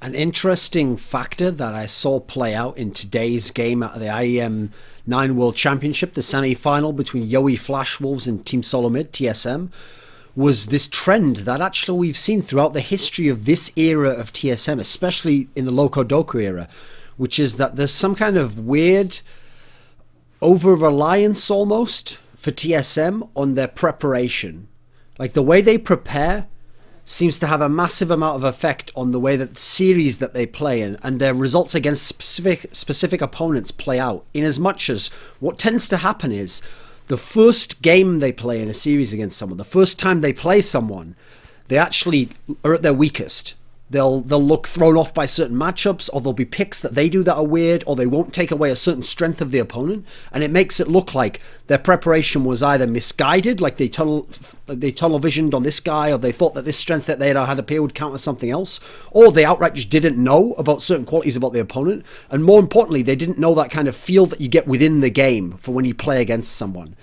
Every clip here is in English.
An interesting factor that I saw play out in today's game at the IEM 9 World Championship, the semi-final between Yowie Flash Wolves and Team Solomid, TSM, was this trend that actually we've seen throughout the history of this era of TSM, especially in the Loco Doku era, which is that there's some kind of weird over-reliance almost for TSM on their preparation. Like the way they prepare seems to have a massive amount of effect on the way that the series that they play in and their results against specific opponents play out. In as much as what tends to happen is the first game they play in a series against someone, the first time they play someone, they actually are at their weakest. They'll look thrown off by certain matchups, or there'll be picks that they do that are weird, or they won't take away a certain strength of the opponent, and it makes it look like their preparation was either misguided, like they tunnel visioned on this guy, or they thought that this strength that they had appear would counter something else, or they outright just didn't know about certain qualities about the opponent, and more importantly, they didn't know that kind of feel that you get within the game for when you play against someone.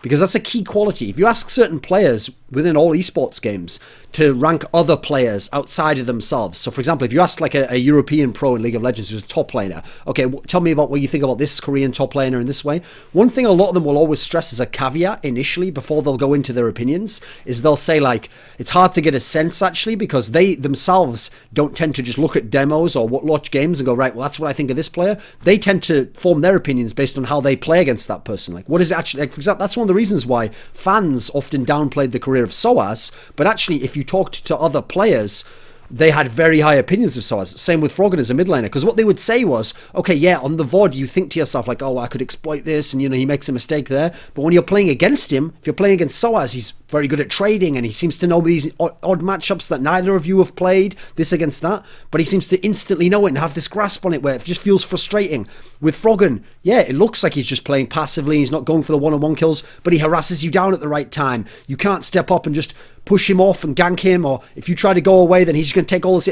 Because that's a key quality. If you ask certain players within all esports games to rank other players outside of themselves. So for example, if you ask like a European pro in League of Legends who's a top laner, okay, tell me about what you think about this Korean top laner in this way. One thing a lot of them will always stress as a caveat initially before they'll go into their opinions is they'll say like, it's hard to get a sense actually because they themselves don't tend to just look at demos or watch games and go, right, well, that's what I think of this player. They tend to form their opinions based on how they play against that person. Like, what is it actually, like, for example, that's one of the reasons why fans often downplayed the career of Soaz, but actually if you talked to other players, they had very high opinions of Soaz. Same with Froggen as a mid laner, because what they would say was, okay, yeah, on the VOD you think to yourself like, oh, I could exploit this, and he makes a mistake there, but when you're playing against him, if you're playing against Soaz, he's very good at trading, and he seems to know these odd matchups that neither of you have played, this against that, but he seems to instantly know it and have this grasp on it where it just feels frustrating. With Froggen, yeah, it looks like he's just playing passively, he's not going for the one-on-one kills, but he harasses you down at the right time. You can't step up and just push him off and gank him, or if you try to go away, then he's just going to take all this.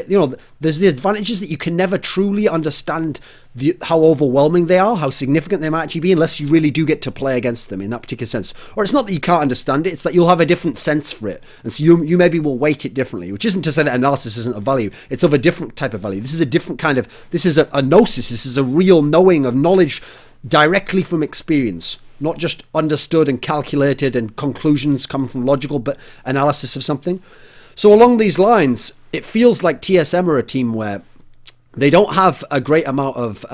There's the advantages that you can never truly understand how overwhelming they are, how significant they might actually be, unless you really do get to play against them in that particular sense. Or it's not that you can't understand it, it's that you'll have a different sense for it, and so you maybe will weight it differently, which isn't to say that analysis isn't of value. It's of a different type of value. This is a different kind of, this is a gnosis, this is a real knowing of knowledge directly from experience, not just understood and calculated and conclusions coming from logical but analysis of something. So along these lines, it feels like TSM are a team where they don't have a great amount of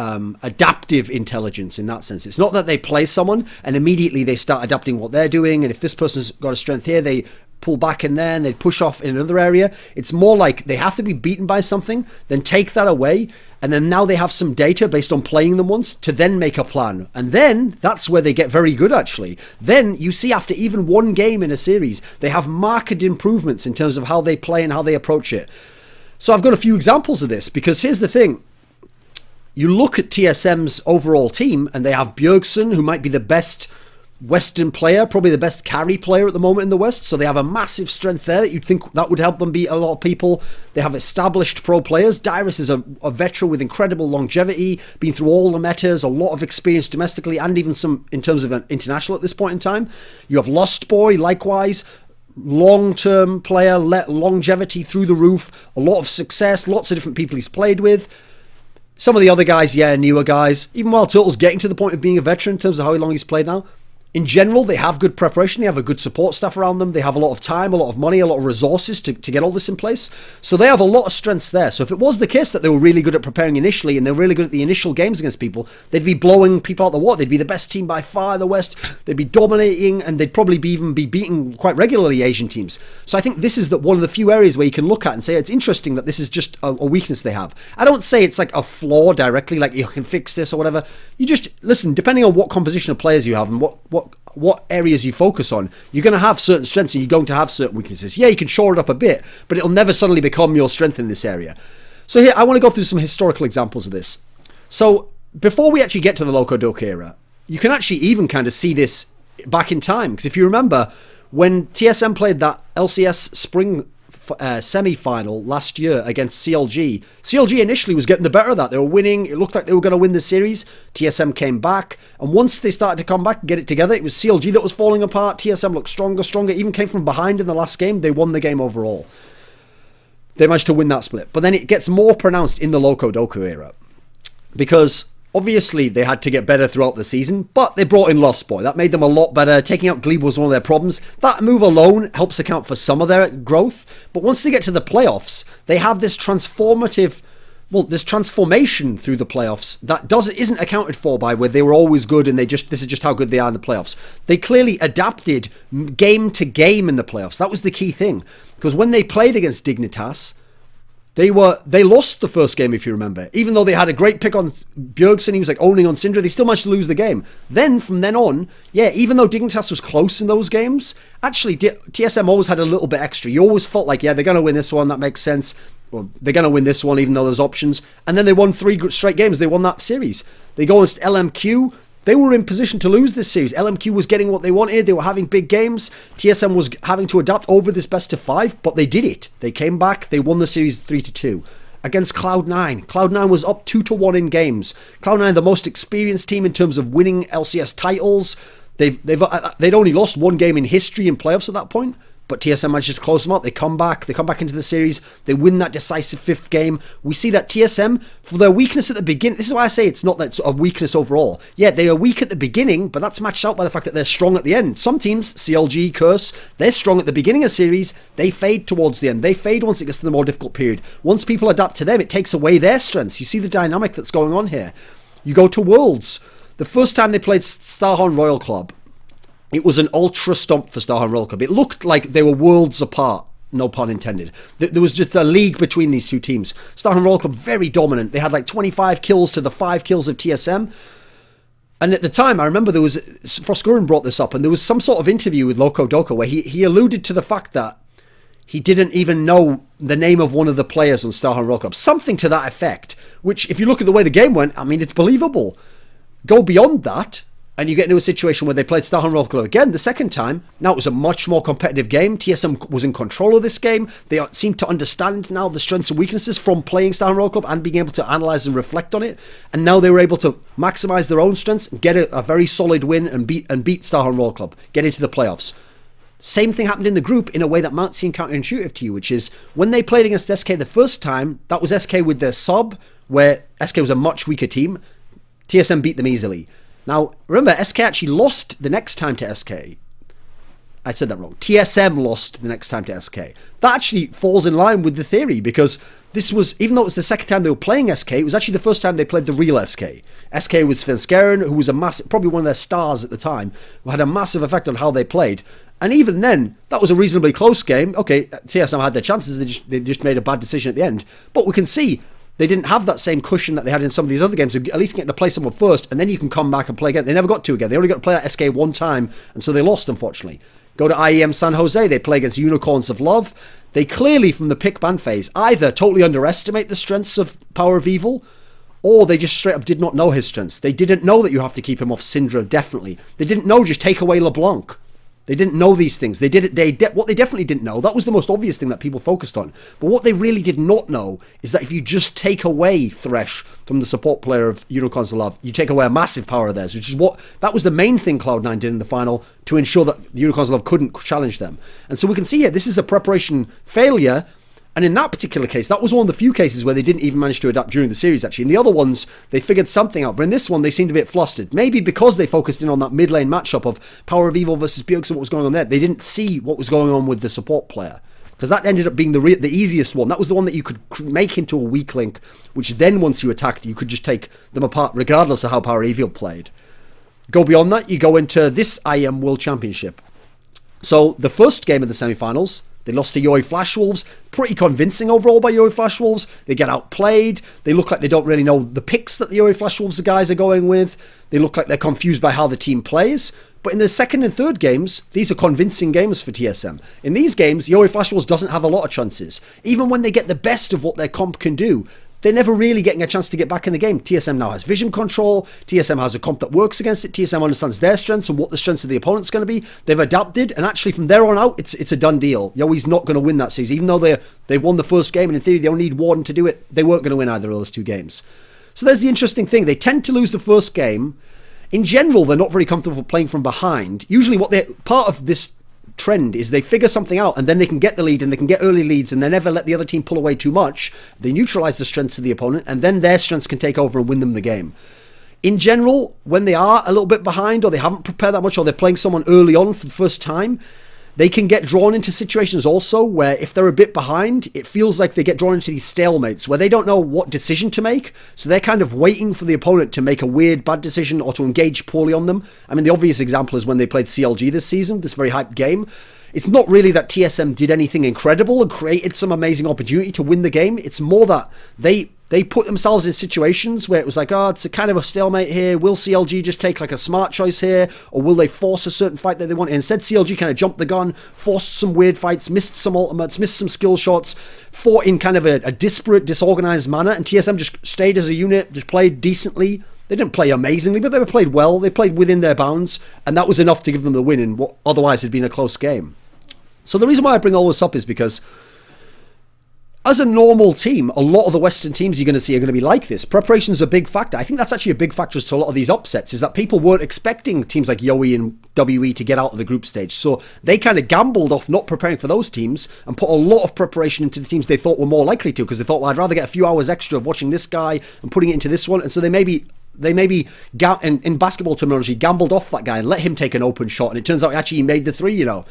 adaptive intelligence in that sense. It's not that they play someone and immediately they start adapting what they're doing, and if this person's got a strength here, they pull back in there and they push off in another area. It's more like they have to be beaten by something, then take that away, and then now they have some data based on playing them once to then make a plan. And then that's where they get very good actually. Then you see after even one game in a series, they have marked improvements in terms of how they play and how they approach it. So I've got a few examples of this, because here's the thing. You look at TSM's overall team and they have Bjergsen, who might be the best Western player, probably the best carry player at the moment in the West, so they have a massive strength there. You'd think that would help them beat a lot of people. They have established pro players. Dyrus is a veteran with incredible longevity, been through all the metas, a lot of experience domestically and even some in terms of an international at this point in time. You have Lost Boy, likewise, long-term player, longevity through the roof, a lot of success, lots of different people he's played with. Some of the other guys, yeah, newer guys. Even while Turtle's getting to the point of being a veteran in terms of how long he's played now, in general, they have good preparation. They have a good support staff around them. They have a lot of time, a lot of money, a lot of resources to get all this in place. So they have a lot of strengths there. So if it was the case that they were really good at preparing initially and they're really good at the initial games against people, they'd be blowing people out the water. They'd be the best team by far in the West. They'd be dominating, and they'd probably even be beating quite regularly Asian teams. So I think this is one of the few areas where you can look at and say it's interesting that this is just a weakness they have. I don't say it's like a flaw directly, like you can fix this or whatever. You just listen, depending on what composition of players you have and what areas you focus on, you're going to have certain strengths and you're going to have certain weaknesses. Yeah, you can shore it up a bit, but it'll never suddenly become your strength in this area. So here, I want to go through some historical examples of this. So before we actually get to the Loco Doku era, you can actually even kind of see this back in time. Because if you remember, when TSM played that LCS Spring semi-final last year against CLG initially was getting the better of that. They were winning. It looked like they were going to win the series. TSM came back, and once they started to come back and get it together, it was CLG that was falling apart. TSM looked stronger, even came from behind in the last game. They won the game overall. They managed to win that split. But then it gets more pronounced in the Loco Doku era. Because obviously they had to get better throughout the season, but they brought in Lost Boy. That made them a lot better. Taking out Glebe was one of their problems. That move alone helps account for some of their growth. But once they get to the playoffs, they have this this transformation through the playoffs that isn't accounted for by where they were always good and this is just how good they are in the playoffs. They clearly adapted game to game in the playoffs. That was the key thing. Because when they played against Dignitas, they lost the first game, if you remember. Even though they had a great pick on Bjergsen, he was like owning on Syndra, they still managed to lose the game. Then, from then on, even though Dignitas was close in those games, actually, TSM always had a little bit extra. You always felt like, they're going to win this one, that makes sense. Well, they're going to win this one, even though there's options. And then they won 3 straight games. They won that series. They go against LMQ. They were in position to lose this series. LMQ was getting what they wanted. They were having big games. TSM was having to adapt over this best of 5, but they did it. They came back. They won the series 3-2 against Cloud9. Cloud9 was up 2-1 in games. Cloud9, the most experienced team in terms of winning LCS titles. They'd only lost 1 game in history in playoffs at that point. But TSM manages to close them out. They come back into the series. They win that decisive 5th game. We see that TSM, for their weakness at the beginning, this is why I say it's not that sort of weakness overall. Yeah, they are weak at the beginning, but that's matched out by the fact that they're strong at the end. Some teams, CLG, Curse, they're strong at the beginning of series. They fade towards the end. They fade once it gets to the more difficult period. Once people adapt to them, it takes away their strengths. You see the dynamic that's going on here. You go to Worlds. The first time they played Starhorn Royal Club, it was an ultra stomp for Starhorn Royal Club. It looked like they were worlds apart, no pun intended. There was just a league between these two teams. Starhorn Royal Club, very dominant. They had like 25 kills to the 5 kills of TSM. And at the time, I remember Frostgurin brought this up, and there was some sort of interview with Loco Doco where he alluded to the fact that he didn't even know the name of one of the players on Starhorn Royal Club. Something to that effect, which if you look at the way the game went, I mean, it's believable. Go beyond that, and you get into a situation where they played Starhorn Royal Club again the second time. Now it was a much more competitive game. TSM was in control of this game. They seemed to understand now the strengths and weaknesses from playing Starhorn Royal Club and being able to analyze and reflect on it. And now they were able to maximize their own strengths, get a very solid win and beat Starhorn Royal Club, get into the playoffs. Same thing happened in the group in a way that might seem counterintuitive to you, which is when they played against SK the first time, that was SK with their sub, where SK was a much weaker team. TSM beat them easily. Now, remember, SK actually lost the next time to SK. I said that wrong. TSM lost the next time to SK. That actually falls in line with the theory, because this was, even though it was the second time they were playing SK, it was actually the first time they played the real SK. SK was Svenskeren, who was probably one of their stars at the time, who had a massive effect on how they played. And even then, that was a reasonably close game. Okay, TSM had their chances, they just made a bad decision at the end. But we can see they didn't have that same cushion that they had in some of these other games. At least getting to play someone first, and then you can come back and play again. They never got to again. They only got to play that SK one time, and so they lost, unfortunately. Go to IEM San Jose. They play against Unicorns of Love. They clearly, from the pick ban phase, either totally underestimate the strengths of Power of Evil, or they just straight up did not know his strengths. They didn't know that you have to keep him off Syndra, definitely. They didn't know just take away LeBlanc. They didn't know these things. What they definitely didn't know, that was the most obvious thing that people focused on. But what they really did not know is that if you just take away Thresh from the support player of Unicorns of Love, you take away a massive power of theirs, which is that was the main thing Cloud9 did in the final to ensure that the Unicorns of Love couldn't challenge them. And so we can see here, this is a preparation failure. And in that particular case, that was one of the few cases where they didn't even manage to adapt during the series, actually. In the other ones, they figured something out. But in this one, they seemed a bit flustered. Maybe because they focused in on that mid lane matchup of Power of Evil versus Bjergsen and what was going on there. They didn't see what was going on with the support player. Because that ended up being the easiest one. That was the one that you could make into a weak link, which then once you attacked, you could just take them apart regardless of how Power of Evil played. Go beyond that, you go into this IEM World Championship. So the first game of the semi-finals, they lost to Yoi Flash Wolves. Pretty convincing overall by Yoi Flash Wolves. They get outplayed. They look like they don't really know the picks that the Yoi Flash Wolves guys are going with. They look like they're confused by how the team plays. But in the second and third games, these are convincing games for TSM. In these games, Yoi Flash Wolves doesn't have a lot of chances. Even when they get the best of what their comp can do, they're never really getting a chance to get back in the game. TSM now has vision control. TSM has a comp that works against it. TSM understands their strengths and what the strengths of the opponent's going to be. They've adapted, and actually from there on out, it's a done deal. Yoi's not going to win that series. Even though they've won the first game, and in theory they only need one to do it, they weren't going to win either of those two games. So there's the interesting thing. They tend to lose the first game. In general, they're not very comfortable playing from behind. Usually part of this trend is they figure something out and then they can get the lead and they can get early leads and they never let the other team pull away too much. They neutralize the strengths of the opponent and then their strengths can take over and win them the game. In general, when they are a little bit behind or they haven't prepared that much or they're playing someone early on for the first time, they can get drawn into situations also where if they're a bit behind, it feels like they get drawn into these stalemates where they don't know what decision to make. So they're kind of waiting for the opponent to make a weird, bad decision or to engage poorly on them. I mean, the obvious example is when they played CLG this season, this very hyped game. It's not really that TSM did anything incredible and created some amazing opportunity to win the game. It's more that they put themselves in situations where it was like, oh, it's a kind of a stalemate here. Will CLG just take like a smart choice here? Or will they force a certain fight that they want? And instead, CLG kind of jumped the gun, forced some weird fights, missed some ultimates, missed some skill shots, fought in kind of a disparate, disorganized manner. And TSM just stayed as a unit, just played decently. They didn't play amazingly, but they played well. They played within their bounds. And that was enough to give them the win in what otherwise had been a close game. So the reason why I bring all this up is because as a normal team, a lot of the Western teams you're going to see are going to be like this. Preparation is a big factor. I think that's actually a big factor to a lot of these upsets, is that people weren't expecting teams like Yowie and WE to get out of the group stage. So they kind of gambled off not preparing for those teams and put a lot of preparation into the teams they thought were more likely to, because they thought, well, I'd rather get a few hours extra of watching this guy and putting it into this one. And so they maybe in basketball terminology, gambled off that guy and let him take an open shot. And it turns out actually he made the three, you know.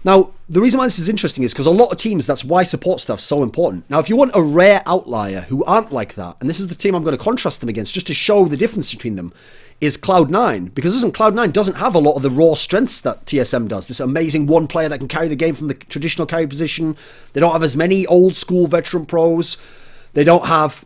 Now, the reason why this is interesting is because a lot of teams, that's why support stuff's so important. Now, if you want a rare outlier who aren't like that, and this is the team I'm going to contrast them against just to show the difference between them, is Cloud9. Because Cloud9 doesn't have a lot of the raw strengths that TSM does. This amazing one player that can carry the game from the traditional carry position. They don't have as many old school veteran pros. They don't have...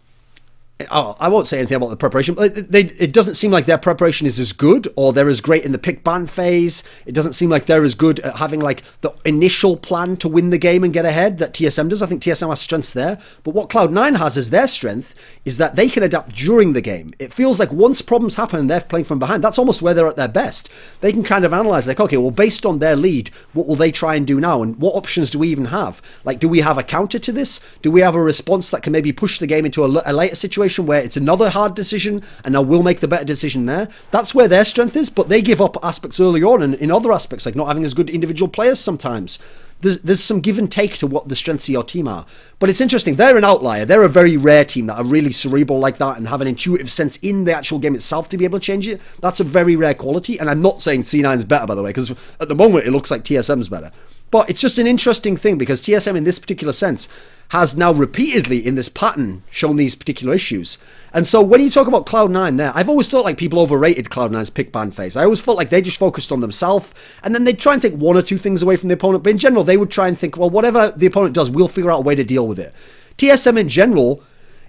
I won't say anything about the preparation, but it doesn't seem like their preparation is as good or they're as great in the pick ban phase. It doesn't seem like they're as good at having like the initial plan to win the game and get ahead that TSM does. I think TSM has strengths there, but what Cloud9 has as their strength is that they can adapt during the game. It feels like once problems happen and they're playing from behind, that's almost where they're at their best. They can kind of analyze like, okay, well, based on their lead, what will they try and do now? And what options do we even have? Like, do we have a counter to this? Do we have a response that can maybe push the game into a later situation where it's another hard decision and now we'll make the better decision there? That's where their strength is, but they give up aspects early on, and in other aspects like not having as good individual players sometimes. There's some give and take to what the strengths of your team are. But it's interesting, they're an outlier. They're a very rare team that are really cerebral like that and have an intuitive sense in the actual game itself to be able to change it. That's a very rare quality, and I'm not saying C9's better, by the way, because at the moment it looks like TSM's better. But it's just an interesting thing because TSM in this particular sense has now repeatedly in this pattern shown these particular issues. And so when you talk about Cloud9 there, I've always thought like people overrated Cloud9's pick ban phase. I always felt like they just focused on themselves and then they'd try and take one or two things away from the opponent. But in general, they would try and think, well, whatever the opponent does, we'll figure out a way to deal with it. TSM in general,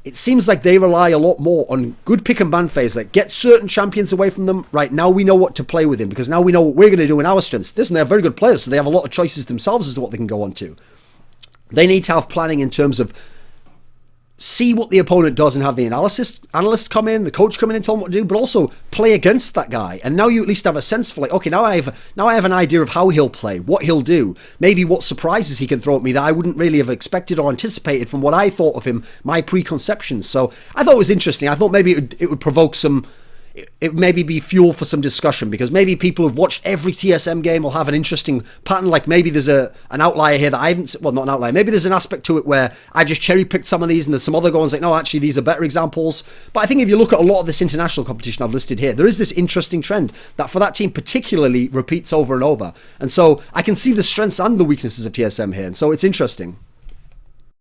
it seems like they rely a lot more on good pick and ban phase, like get certain champions away from them. Right now we know what to play with him because now we know what we're going to do in our strengths. Listen, they're very good players, so they have a lot of choices themselves as to what they can go on to. They need to have planning in terms of see what the opponent does and have the analyst come in, the coach come in and tell them what to do, but also play against that guy. And now you at least have a sense for like, okay, now I have an idea of how he'll play, what he'll do, maybe what surprises he can throw at me that I wouldn't really have expected or anticipated from what I thought of him, my preconceptions. So I thought it was interesting. I thought maybe it would provoke some... It maybe be fuel for some discussion because maybe people who've watched every TSM game will have an interesting pattern. Like maybe there's an outlier here that I haven't, well, not an outlier. Maybe there's an aspect to it where I just cherry picked some of these and there's some other ones like, no, actually these are better examples. But I think if you look at a lot of this international competition I've listed here, there is this interesting trend that for that team particularly repeats over and over. And so I can see the strengths and the weaknesses of TSM here. And so it's interesting.